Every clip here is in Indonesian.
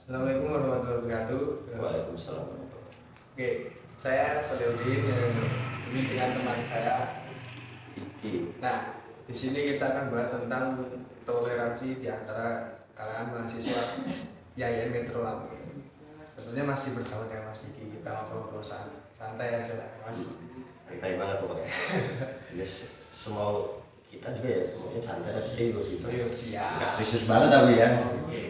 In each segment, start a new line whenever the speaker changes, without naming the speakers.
Assalamualaikum warahmatullahi wabarakatuh.
Waalaikumsalam.
Oke, saya Solihuddin ini dengan teman saya.
Iki.
Nah, di sini kita akan bahas tentang toleransi di antara kalangan mahasiswa YAIN Metro Lampung. Tentunya masih bersama dengan Mas Diki, kita ngobrol santai aja lah, Mas.
Santai banget pokoknya. Yes, semau kita juga ya, pokoknya santai tapi serius sih.
Serius ya.
Nggak serius banget tapi ya.
Oke.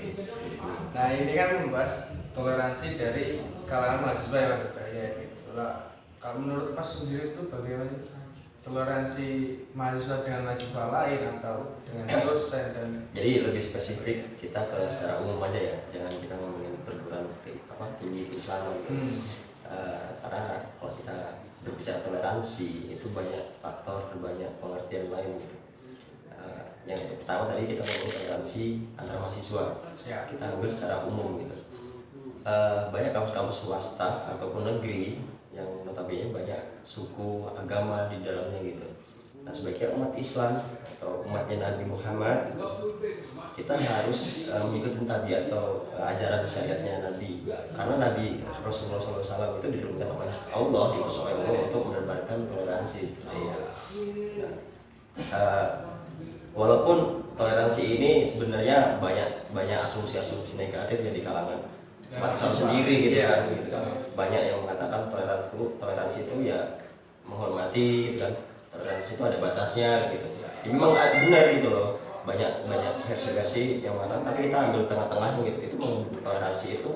Nah, ini kan membahas toleransi dari kalangan mahasiswa yang berbahaya gitu. Lah, kalau menurut Mas sendiri itu bagaimana toleransi mahasiswa dengan mahasiswa lain atau dengan dosen dan
Jadi lebih spesifik kita ke secara umum aja ya, jangan kita ngomongin perguruan tinggi Islam gitu. Karena kalau kita berbicara toleransi itu banyak faktor dan banyak pengertian lain gitu. Yang pertama tadi kita ngomong toleransi antar mahasiswa,
ya.
kita ambil secara umum gitu. Banyak kampus-kampus swasta ataupun negeri yang notabene banyak suku agama di dalamnya gitu. Nah sebagai umat Islam atau umatnya Nabi Muhammad, kita harus mengikuti tabiat atau ajaran syariatnya Nabi, karena Nabi Rasulullah SAW itu diturunkan oleh Allah, diutus oleh Allah untuk menebarkan toleransi seperti itu. Nah, walaupun toleransi ini sebenarnya banyak asumsi-asumsi negatif yang di kalangan mahasiswa sendiri gitu kan, gitu. Banyak yang mengatakan toleransi itu ya menghormati gitu kan, toleransi itu ada batasnya gitu. Ya, memang benar gitu loh, banyak versi-versi yang mengatakan, tapi kita ambil tengah-tengahnya gitu. Itu toleransi itu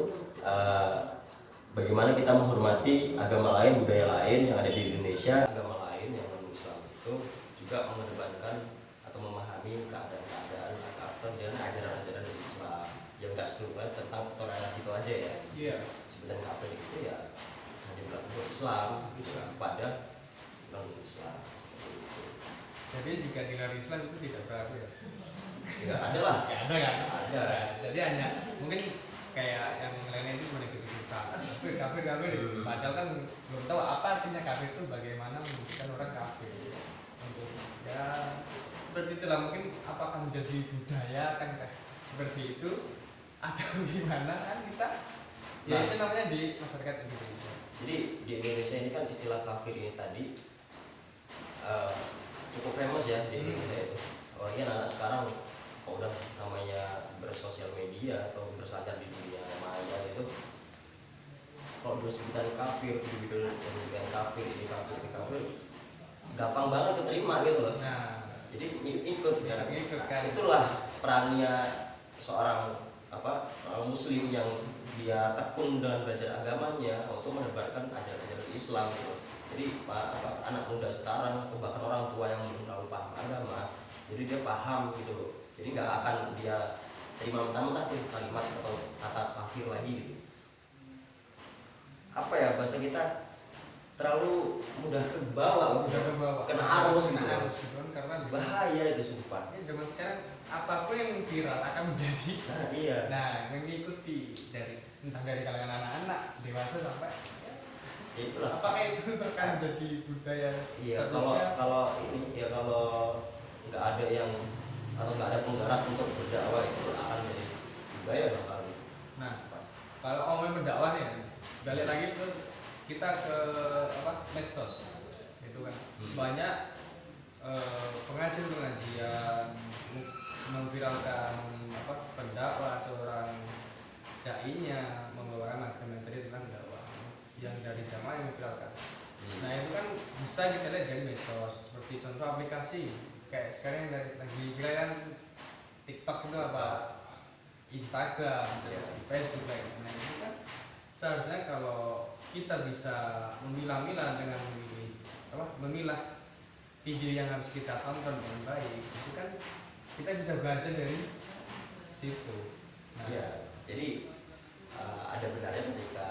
bagaimana kita menghormati agama lain, budaya lain yang ada di Indonesia, agama lain yang non Islam itu juga mengedepankan atau memahami keadaan atau ajaran-ajaran dari Islam yang nggak seluruhnya tentang toleransi itu aja ya.
Iya.
Sebenarnya kafir itu ya hanya berlaku untuk Islam pada non Islam.
Jadi jika dilarang Islam itu tidak berlaku ya?
Ya ada lah.
Ya ada kan?
Ada.
Nah, jadi hanya mungkin kayak yang lainnya itu cuma ikut ikutan kafir. Padahal kan belum tahu apa artinya kafir itu, bagaimana membuktikan orang kafir. Untuk ya seperti itulah, mungkin apakah menjadi budaya kan kayak seperti itu atau gimana kan kita ya
Nah,
itu namanya di masyarakat Indonesia.
jadi di Indonesia ini kan istilah kafir ini tadi cukup famous ya di Indonesia itu. Apalagi anak sekarang kalau udah namanya bersosial media atau berselancar di dunia maya itu, kalau sebutan kafir, video kafir, ini kafir, gampang banget keterima gitu loh.
Nah,
Jadi ikut kan.
ikut kan.
Itulah perannya seorang orang muslim yang dia tekun dengan belajar agamanya untuk menebarkan ajaran-ajaran Islam gitu. Jadi anak muda sekarang, bahkan orang tua yang belum terlalu paham agama, jadi dia paham gitu loh. Jadi nggak akan dia terima mentah-mentah tuh kalimat atau kata kafir lagi gitu. Apa ya bahasa kita, terlalu mudah kebawa, kena arus gitu.
Karena
Bahaya itu sumpah.
ya, zaman sekarang apapun yang viral akan menjadi
Iya.
nah mengikuti dari entah dari kalangan anak-anak dewasa sampai
Ya itulah.
apakah itu akan jadi budaya
Iya,
seterusnya?
kalau ini ya, kalau nggak ada yang atau nggak ada penggerak untuk berdakwah itu akan jadi budaya bakal.
Nah, kalau ngomongin mendakwah nih, balik lagi ke kita ke medsos gitu kan. Banyak pengajian memviralkan pendakwah seorang dai-nya membawakan materi tentang dakwah yang dari jamaah yang memviralkan. Nah itu kan bisa kita lihat dari medsos, seperti contoh aplikasi kayak sekarang yang lagi viral TikTok itu apa, Instagram, Facebook kayak gitu. Nah itu kan seharusnya kalau kita bisa memilah-milah dengan memilah video yang harus kita tonton dengan baik, itu kan kita bisa belajar dari situ. Nah,
Ya, jadi ada benarnya ketika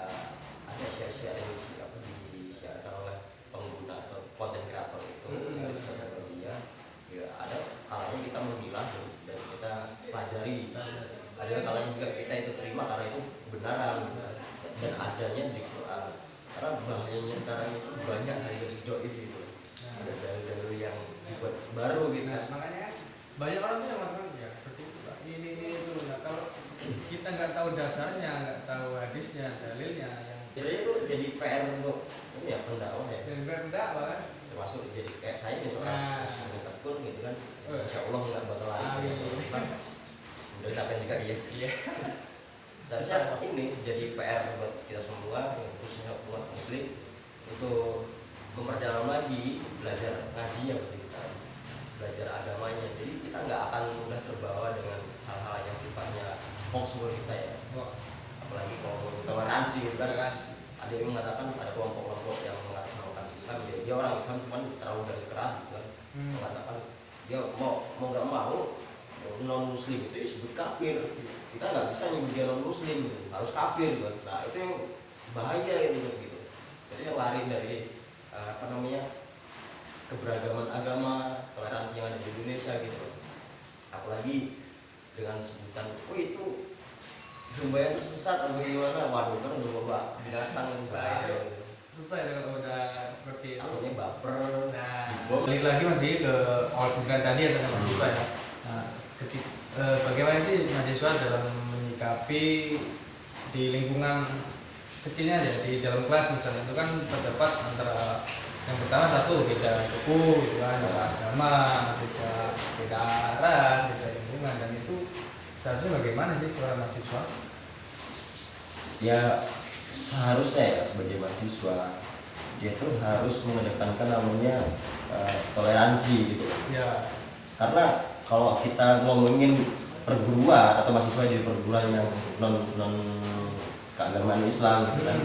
ada share-share yang disiarkan oleh pengguna atau konten kreator itu dari sosial media, ya ada kalanya kita memilah dan kita pelajari. Ada kalanya juga kita itu terima karena itu kebenaran dan adanya di Quran. Karena bahayanya sekarang itu banyak hadis doif gitu. Ada dalil-dalil yang dibuat baru gitu.
Nah, makanya banyak orang tuh yang mengatakan ya seperti itu Pak. Ini itu. Nah, kalau kita nggak tahu dasarnya, nggak tahu hadisnya, dalilnya yang
Jadi itu jadi PR untuk ini ya pendakwah ya.
dari pendakwah kan.
Termasuk jadi kayak saya nih
Nah.
seorang yang tekun gitu kan. Insya Allah nggak bakal lari.
Amin.
Udah sampai juga iya.
Iya.
Seharusnya ini jadi PR buat kita semua, khususnya umat muslim, untuk memperdalam lagi belajar ngajinya pasti kita, belajar agamanya. Jadi kita nggak akan mudah terbawa dengan hal-hal yang sifatnya hoax menurut kita ya.
Wah,
Apalagi kalau toleransi gitu kan.
toleransi.
Ada yang mengatakan ada kelompok-kelompok yang mengatasnamakan Islam, dia orang Islam cuman terlalu garis keras gitu kan. Mengatakan dia mau nggak mau non muslim itu disebut kafir. Kita nggak bisa nyebut dia non muslim, harus kafir gitu. Nah itu yang bahaya gitu. Jadi yang lari dari keberagaman agama, toleransi yang ada di Indonesia gitu. Apalagi dengan sebutan, oh itu domba yang tersesat atau gimana, waduh kan domba binatang yang bahaya gitu.
Susah ya kalau udah seperti itu.
Takutnya baper.
Nah,
dibom.
balik lagi masih ke awal pembicaraan tadi ya tentang mahasiswa ya. Nah, bagaimana sih mahasiswa dalam menyikapi di lingkungan kecilnya aja, di dalam kelas misalnya itu kan terdapat antara yang pertama satu beda suku gitu kan, beda agama, beda arah, beda lingkungan, dan itu seharusnya bagaimana sih seorang mahasiswa?
Ya seharusnya ya sebagai mahasiswa dia tuh harus mengedepankan namanya toleransi gitu.
Ya,
Karena kalau kita ngomongin perguruan atau mahasiswa di perguruan yang non keagamaan Islam gitu kan,